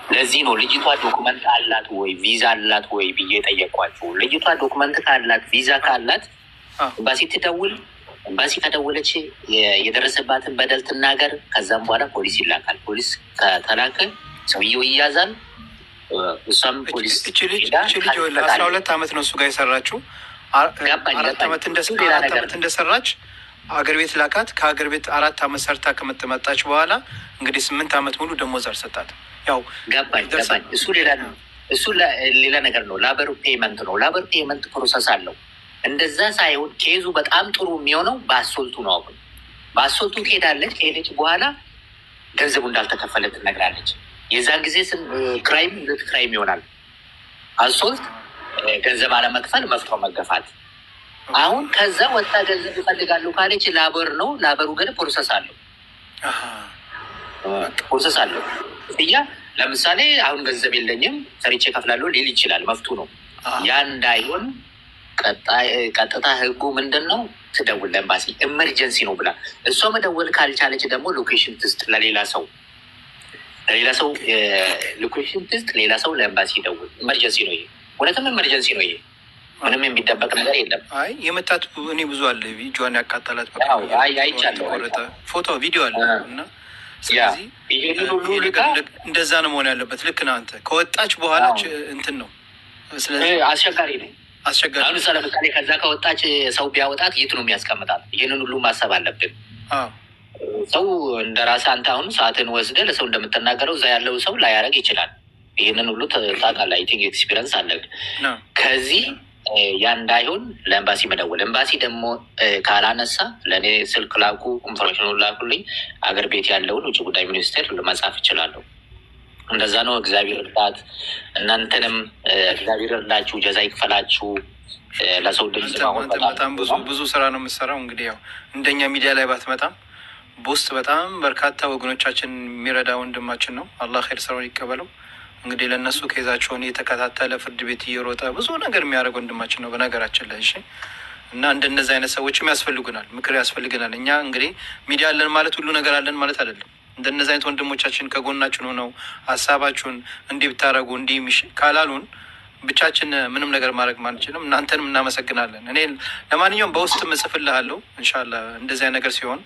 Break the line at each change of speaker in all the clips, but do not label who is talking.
ለዚህ ነው ልጅቷ ዶክመንት አላት ወይ ቪዛ አላት ወይ ብዬ ጠየኳቸው። ልጅቷ ዶክመንት ካላት ቪዛ ካላት ኤምባሲ ትደውል። ኤምባሲ ከደወለች የደረሰባትን በደል ትናገር። ከዛም በኋላ ፖሊስ ይላካል። ፖሊስ ከተላከ ሰውየው ይያዛል። እሷም ፖሊስ
እቺ ልጅ 12 ዓመት ነው እሱ ጋር የሰራችው። 4 ዓመት እንደሰራች አገር ቤት ላካት። ከአገር ቤት 4 ዓመት ሰርታ ከመጣች በኋላ እንግዲህ 8 ዓመት ሙሉ ደሞዝ አልሰጣትም። ያው
ገባኝ። እሱ ሌላ ነገር ነው። ላበር ፔመንት ነው። ላበር ፔመንት ፕሮሰስ አለው። እንደዛ ሳይሆን ኬዙ በጣም ጥሩ የሚሆነው በአሶልቱ ነው። አሁን በአሶልቱ ትሄዳለች። ከሄደች በኋላ ገንዘቡ እንዳልተከፈለ ትነግራለች። የዛን ጊዜ ክራይም ክራይም ይሆናል። አሶልት ገንዘብ አለመክፈል፣ መፍቶ መገፋት። አሁን ከዛ ወጣ ገንዘብ ይፈልጋሉ ካለች ላበር ነው። ላበሩ ግን ፕሮሰስ አለው። እያ ለምሳሌ አሁን ገንዘብ የለኝም ሰርቼ ከፍላለሁ ሊል ይችላል። መፍቱ ነው። ያ እንዳይሆን ቀጥታ ህጉ ምንድን ነው? ትደውል ለኤምባሲ። ኤመርጀንሲ ነው ብላ እሷ መደወል ካልቻለች ደግሞ ሎኬሽን ትስጥ ለሌላ ሰው ሎኬሽን ትስጥ። ሌላ ሰው ለኤምባሲ ይደውል። ኤመርጀንሲ ነው ይሄ። እውነትም ኤመርጀንሲ ነው ይሄ። ምንም የሚደበቅ ነገር የለም።
አይ የመታት እኔ ብዙ አለ ቪዲዮዋን ያቃጠላት
አይቻለሁ።
ፎቶ ቪዲዮ አለ እና ስለዚህ እንደዛ ነው መሆን ያለበት። ልክ ነህ አንተ። ከወጣች በኋላ እንትን ነው። ስለዚህ
አስቸጋሪ ነው። አሁን ለምሳሌ ከዛ ከወጣች ሰው ቢያወጣት የት ነው የሚያስቀምጣት? ይህንን ሁሉ ማሰብ አለብን። ሰው እንደ ራስህ አንተ አሁን ሰዓትን ወስደህ ለሰው እንደምትናገረው እዛ ያለው ሰው ላያደርግ ይችላል። ይህንን ሁሉ ታውቃለህ። አይ ቲንክ ኤክስፒሪየንስ አለህ። ከዚህ ያ እንዳይሆን ለኤምባሲ መደወል። ኤምባሲ ደግሞ ካላነሳ ለእኔ ስልክ ላኩ፣ ኢንፎርሜሽኑን ላኩልኝ። አገር ቤት ያለውን ውጭ ጉዳይ ሚኒስቴር ለመጻፍ ይችላለሁ። እንደዛ ነው። እግዚአብሔር እርዳት። እናንተንም እግዚአብሔር እርዳችሁ፣ ጀዛ ይክፈላችሁ። ለሰው ድምጽ
በጣም ብዙ ስራ ነው የምትሰራው። እንግዲህ ያው እንደኛ ሚዲያ ላይ ባትመጣም በውስጥ በጣም በርካታ ወገኖቻችን የሚረዳ ወንድማችን ነው። አላህ ኸይር ስራውን ይቀበለው። እንግዲህ ለእነሱ ኬዛቸውን እየተከታተለ ፍርድ ቤት እየሮጠ ብዙ ነገር የሚያደርግ ወንድማችን ነው በነገራችን ላይ። እሺ። እና እንደነዚህ አይነት ሰዎችም ያስፈልጉናል፣ ምክር ያስፈልገናል። እኛ እንግዲህ ሚዲያ አለን ማለት ሁሉ ነገር አለን ማለት አይደለም። እንደነዚህ አይነት ወንድሞቻችን ከጎናችን ሆነው ሀሳባችሁን እንዲህ ብታደረጉ እንዲህ ካላሉን ብቻችን ምንም ነገር ማድረግ ማንችልም። እናንተንም እናመሰግናለን። እኔ ለማንኛውም በውስጥ እጽፍልሃለሁ ኢንሻላህ። እንደዚህ ነገር ሲሆን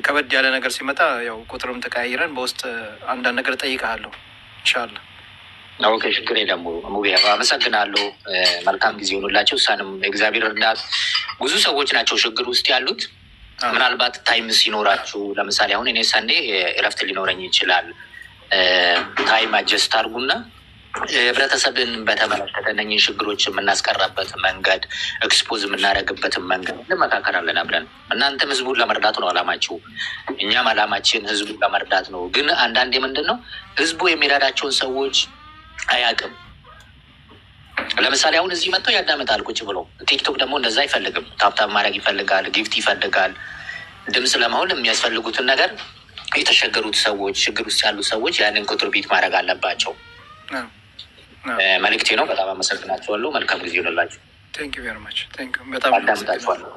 ከበድ ያለ ነገር ሲመጣ ያው ቁጥሩም ተቀያይረን በውስጥ አንዳንድ ነገር ጠይቀሃለሁ ኢንሻላህ።
ኦኬ፣ ችግር የለም። አመሰግናለሁ። መልካም ጊዜ ሆኑላቸው። እሷንም እግዚአብሔር እርዳት። ብዙ ሰዎች ናቸው ችግር ውስጥ ያሉት። ምናልባት ታይም ሲኖራችሁ፣ ለምሳሌ አሁን እኔ ሰንዴ እረፍት ሊኖረኝ ይችላል። ታይም አጀስት አድርጉና ህብረተሰብን በተመለከተ እነኝህን ችግሮች የምናስቀራበት መንገድ፣ ኤክስፖዝ የምናደርግበትን መንገድ እንመካከራለን አብረን። እናንተም ህዝቡን ለመርዳት ነው አላማችሁ፣ እኛም አላማችን ህዝቡን ለመርዳት ነው። ግን አንዳንዴ ምንድን ነው ህዝቡ የሚረዳቸውን ሰዎች አያውቅም። ለምሳሌ አሁን እዚህ መጥተው ያዳምጣል ቁጭ ብሎ። ቲክቶክ ደግሞ እንደዛ አይፈልግም። ታፕታፕ ማድረግ ይፈልጋል፣ ጊፍት ይፈልጋል። ድምፅ ለመሆን የሚያስፈልጉትን ነገር የተቸገሩት ሰዎች፣ ችግር ውስጥ ያሉ ሰዎች ያንን ኮንትሪቢዩት ማድረግ አለባቸው። መልእክቴ ነው። በጣም አመሰግናችኋለሁ። መልካም ጊዜ ይሆንላችሁ።
በጣም አዳምጣችኋለሁ።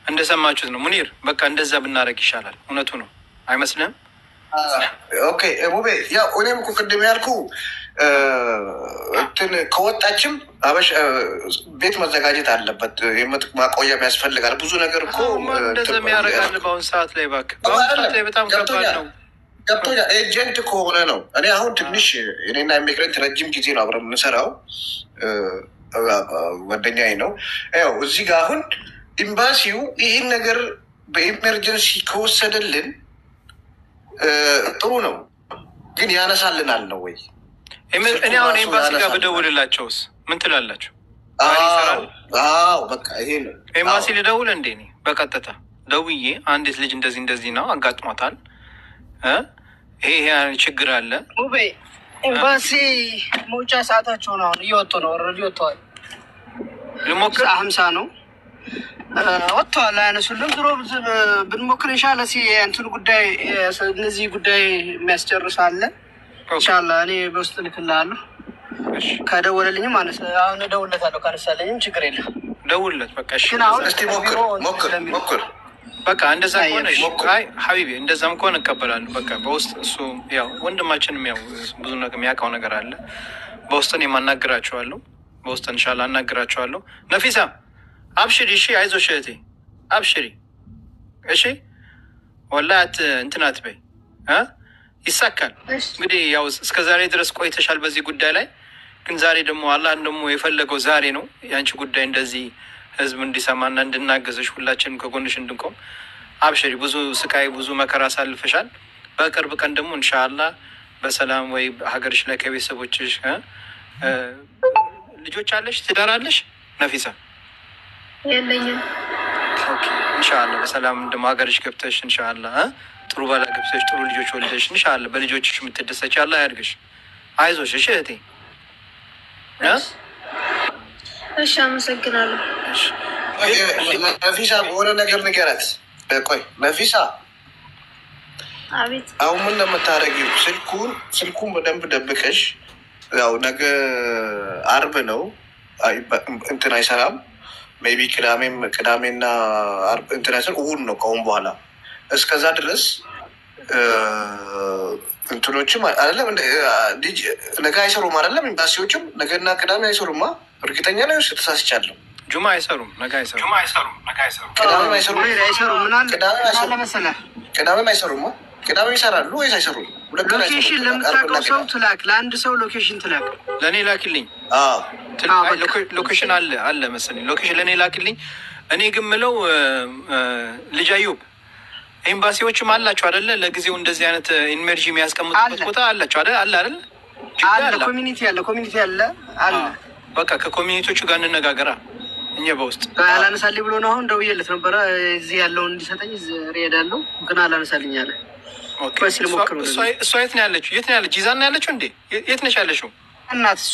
እንደሰማችሁት ነው ሙኒር። በቃ እንደዛ ብናደርግ ይሻላል። እውነቱ ነው አይመስልም?
ኦኬ ሙቤ፣ ያው እኔም እኮ ቅድም ያልኩ እንትን ከወጣችም አበሽ ቤት መዘጋጀት አለበት። ማቆያም ያስፈልጋል። ብዙ ነገር እኮ
እንደዚያም ያደርጋል። በአሁን ሰዓት ላይ እባክህ፣ በአሁን ሰዓት ላይ በጣም ከባድ ነው።
ገብቶኛል። ኤጀንት ከሆነ ነው። እኔ አሁን ትንሽ እኔና ኢሚግሬንት ረጅም ጊዜ ነው አብረን የምንሰራው፣ ጓደኛዬ ነው። ያው እዚህ ጋር አሁን ኤምባሲው ይህን ነገር በኤመርጀንሲ ከወሰደልን ጥሩ ነው፣ ግን ያነሳልናል ነው ወይ?
እኔ አሁን ኤምባሲ ጋር በደውልላቸውስ ምን ትላላችሁ?
በቃ ይሄ ነው
ኤምባሲ ልደውል እንዴ? እኔ በቀጥታ ደውዬ አንዲት ልጅ እንደዚህ ነው አጋጥሟታል፣ ይሄ ችግር አለ። ሙቤ
ኤምባሲ መውጫ ሰዓታቸው ነው። አሁን እየወጡ ነው። ኦልሬዲ ወጥተዋል።
ልሞክር
50 ነው ወጥተዋል። አያነሱልም። ድሮ ብንሞክር ኢንሻላህ እንትኑ ጉዳይ እነዚህ ጉዳይ የሚያስጨርስ አለ ኢንሻላህ። እኔ በውስጥ ልክልሃለሁ። ከደወለልኝም አሁን እደውልለታለሁ። ካነሳለኝም ችግር የለም።
ደውልለት በቃ።
ግን አሁን እስቲ ሞክር
በቃ እንደዛ ከሆነ አይ ሀቢቢ እንደዛም ከሆነ እቀበላለሁ። በቃ በውስጥ እሱ ያው ወንድማችንም ያው ብዙ ነገር የሚያውቀው ነገር አለ። በውስጥን የማናግራቸዋለሁ በውስጥ እንሻላ አናግራቸዋለሁ። ነፊሳ አብሽሪ፣ እሺ አይዞሽ እህቴ አብሽሪ፣ እሺ ወላሂ እንትን አትበይ፣ ይሳካል። እንግዲህ ያው እስከ ዛሬ ድረስ ቆይተሻል በዚህ ጉዳይ ላይ፣ ግን ዛሬ ደግሞ አላህ ደግሞ የፈለገው ዛሬ ነው የአንቺ ጉዳይ እንደዚህ ህዝብ እንዲሰማና እንድናገዘሽ ሁላችንም ከጎንሽ እንድንቆም። አብሽሪ፣ ብዙ ስቃይ ብዙ መከራ አሳልፈሻል። በቅርብ ቀን ደግሞ ኢንሻአላህ በሰላም ወይ ሀገርሽ ላይ ከቤተሰቦችሽ ልጆች አለሽ ትዳር አለሽ ነፊሳ?
የለኝም።
ኦኬ ኢንሻአላህ በሰላም ደግሞ ሀገርሽ ገብተሽ ኢንሻአላህ ጥሩ ባላ ገብተሽ ጥሩ ልጆች ወልደሽ ኢንሻአላህ በልጆችሽ የምትደሰች አላህ ያድርግሽ። አይዞሽ እሺ እህቴ።
እሺ አመሰግናለሁ።
ነፊሳ በሆነ ነገር ንገራት። ቆይ ነፊሳ፣
አቤት።
አሁን ምን እንደምታደርጊው ስልኩን በደንብ ደብቀሽ፣ ያው ነገ አርብ ነው እንትን አይሰራም። ሜይ ቢ ቅዳሜና አርብ እንትን አይሰራም። እሑድ ነው ከአሁን በኋላ። እስከዛ ድረስ እንትኖችም አይደለም ነገ አይሰሩም አይደለም። ኤምባሲዎችም ነገና ቅዳሜ አይሰሩማ። እርግጠኛ ላይ ውስጥ ተሳስቻለሁ።
ጁማ አይሰሩም፣ ነገ አይሰሩም፣
ቅዳሜም አይሰሩም። ቅዳሜም አይሰሩማ። ቅዳሜ ይሰራሉ ወይስ አይሰሩም?
ሎኬሽን ለምታውቀው ሰው ትላክ፣ ለአንድ ሰው ሎኬሽን ትላክ።
ለእኔ ላክልኝ። ሎኬሽን አለ መሰለኝ። ሎኬሽን ለእኔ ላክልኝ። እኔ ግን ምለው ልጅ አዩብ ኤምባሲዎችም አላቸው አይደለ? ለጊዜው እንደዚህ አይነት ኢንሜርጂ የሚያስቀምጡበት ቦታ አላቸው አይደለ? አለ
ኮሚኒቲ አለ።
በቃ ከኮሚኒቲዎቹ ጋር እንነጋገራ። እኛ በውስጥ
አላነሳልኝ ብሎ ነው። አሁን ደውዬለት ነበረ እዚህ ያለውን እንዲሰጠኝ እሄዳለሁ፣ ግን አላነሳልኝ አለ።
እሷ የት ነው ያለችው? ይዛ ነው ያለችው እንዴ? የት ነሽ ያለችው?
እናት እሷ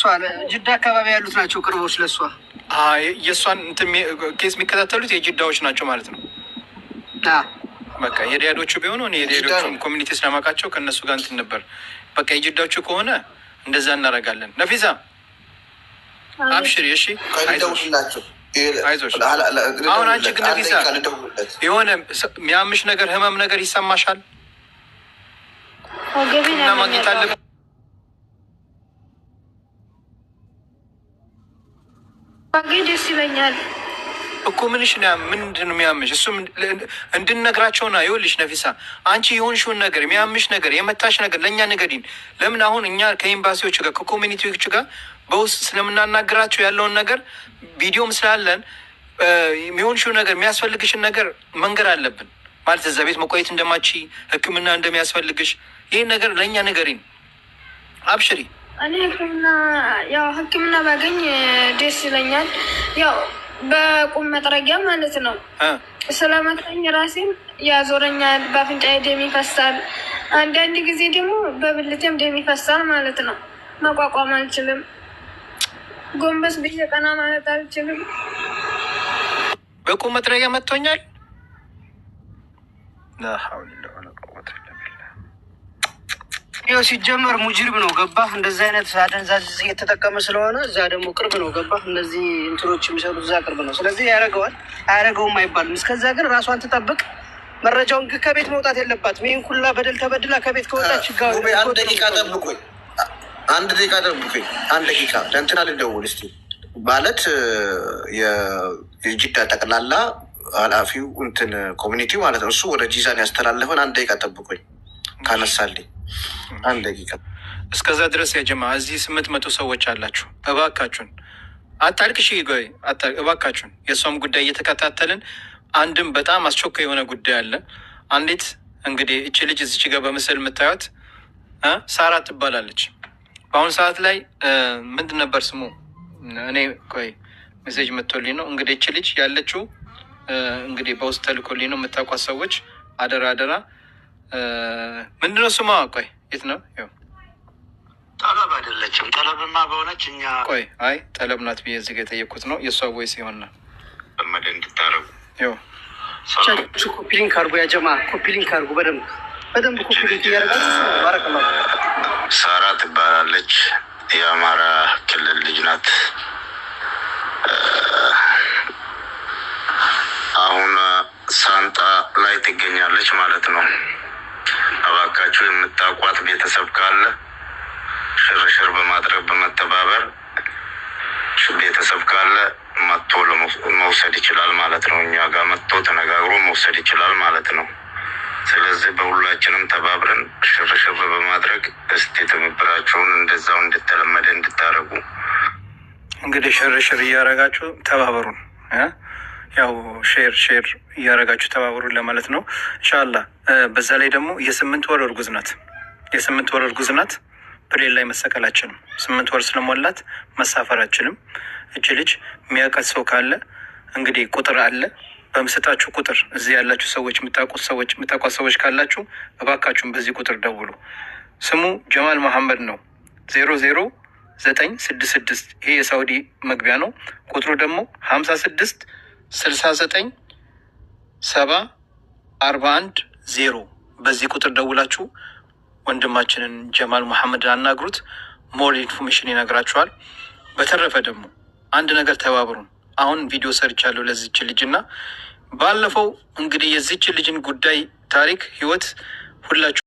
ጅዳ አካባቢ ያሉት ናቸው ቅርቦች ለእሷ።
የእሷን ኬስ የሚከታተሉት የጅዳዎች ናቸው ማለት ነው። በቃ የሪያዶቹ ቢሆኑ የሪያዶቹ ኮሚኒቲ ስለማውቃቸው ከእነሱ ጋር እንትን ነበር። በቃ የጅዳዎቹ ከሆነ እንደዛ እናደርጋለን። ነፊዛ አብሽሪ እሺ፣ አይዞሽ። አሁን አንቺ ግን ነፊሳ የሆነ የሚያምሽ ነገር ህመም ነገር ይሰማሻል እና ማግኘት አለብን
ደስ ይለኛል
እኮ። ምንሽ ምንድን ነው የሚያምሽ? እሱም እንድንነግራቸው ና። ይኸውልሽ ነፊሳ አንቺ የሆንሽውን ነገር የሚያምሽ ነገር የመታሽ ነገር ለእኛ ንገሪን። ለምን አሁን እኛ ከኤምባሲዎች ጋር ከኮሚኒቲዎች ጋር በውስጥ ስለምናናግራቸው ያለውን ነገር ቪዲዮም ስላለን የሚሆንሽውን ነገር የሚያስፈልግሽን ነገር መንገር አለብን ማለት እዛ ቤት መቆየት እንደማቺ ሕክምና እንደሚያስፈልግሽ ይህን ነገር ለእኛ ንገሪን። አብሽሪ።
እኔ ሕክምና ባገኝ ደስ ይለኛል። ያው በቁም መጥረጊያ ማለት ነው። ስለመታኝ ራሴን ያዞረኛል፣ በአፍንጫዬ ደም ይፈሳል፣ አንዳንድ ጊዜ ደግሞ በብልቴም ደም ይፈሳል ማለት ነው። መቋቋም አልችልም። ጎንበስ ብዬ ቀና ማለት አልችልም።
በቁም መጥረጊያ መጥቶኛል።
ይኸው ሲጀመር ሙጅሪብ ነው ገባህ? እንደዚህ አይነት አደንዛዥ እየተጠቀመ ስለሆነ እዛ ደግሞ ቅርብ ነው ገባህ? እነዚህ እንትኖች የሚሰሩት እዛ ቅርብ ነው። ስለዚህ ያደረገዋል አያደረገውም አይባልም። እስከዛ ግን ራሷን ትጠብቅ። መረጃውን ከቤት መውጣት የለባትም። ይህን ሁላ በደል ተበድላ ከቤት ከወጣች
አንድ ደቂቃ ጠብቆኝ አንድ ደቂቃ ለእንትና ልደውል እስኪ ማለት የጅዳ ጠቅላላ ኃላፊው እንትን ኮሚኒቲ ማለት ነው። እሱ ወደ ጂዛን ያስተላለፈን። አንድ ደቂቃ ጠብቆኝ ካነሳልኝ አንድ ደቂቃ።
እስከዛ ድረስ ያጀማ እዚህ 800 ሰዎች አላችሁ። እባካችሁን አታልቅሽ፣ እባካችሁን የእሷም ጉዳይ እየተከታተልን አንድም በጣም አስቸኳይ የሆነ ጉዳይ አለ። አንዲት እንግዲህ እቺ ልጅ እዚች ጋር በምስል የምታዩት ሳራ ትባላለች። በአሁኑ ሰዓት ላይ ምንድን ነበር ስሙ? እኔ ቆይ ሜሴጅ መጥቶልኝ ነው። እንግዲህ እቺ ልጅ ያለችው እንግዲህ በውስጥ ተልኮልኝ ነው። የምታውቋት ሰዎች አደራ ምንድነው ስሟ? ቆይ የት ነው? ያው
ጠለብ አይደለችም። ጠለብማ በሆነች እኛ
ቆይ አይ ጠለብ ናት ብዬ እዚህ ጋር የጠየኩት ነው። የእሷ ወይስ ይሆን ነው
መደ እንድታረጉ
ያው
ኮፒ ሊንክ አድርጎ ያጀማ ኮፒ ሊንክ አድርጎ በደንብ ኮፒ ሊንክ እያደረጋችሁ ባረከላ።
ሳራ ትባላለች። የአማራ ክልል ልጅ ናት። አሁን ሳንጣ ላይ ቤተሰብ ካለ ሽርሽር በማድረግ በመተባበር ቤተሰብ ካለ መጥቶ መውሰድ ይችላል ማለት ነው። እኛ ጋር መጥቶ ተነጋግሮ መውሰድ ይችላል ማለት ነው። ስለዚህ በሁላችንም ተባብረን ሽርሽር በማድረግ እስቲ ትብብራችሁን እንደዛው እንድትለመደ እንድታረጉ
እንግዲህ ሽርሽር እያረጋችሁ ተባበሩን። ያው ሼር እያረጋችሁ ተባበሩን ለማለት ነው ኢንሻአላህ። በዛ ላይ ደግሞ የ8 ወር እርጉዝ ናት። የ8 ወር እርጉዝ ናት። ፕሌን ላይ መሰቀላችንም 8 ወር ስለሞላት መሳፈራችንም እች ልጅ የሚያውቃት ሰው ካለ እንግዲህ ቁጥር አለ በምሰጣችሁ ቁጥር እዚህ ያላችሁ ሰዎች የምታውቋት ሰዎች ካላችሁ እባካችሁን በዚህ ቁጥር ደውሉ። ስሙ ጀማል መሐመድ ነው። 00966 ይሄ የሳውዲ መግቢያ ነው። ቁጥሩ ደግሞ 5669704110 በዚህ ቁጥር ደውላችሁ ወንድማችንን ጀማል መሐመድ አናግሩት። ሞር ኢንፎርሜሽን ይነግራችኋል። በተረፈ ደግሞ አንድ ነገር ተባብሩን። አሁን ቪዲዮ ሰርቻለሁ ለዚች ልጅና ባለፈው እንግዲህ የዚች ልጅን ጉዳይ ታሪክ ህይወት ሁላችሁ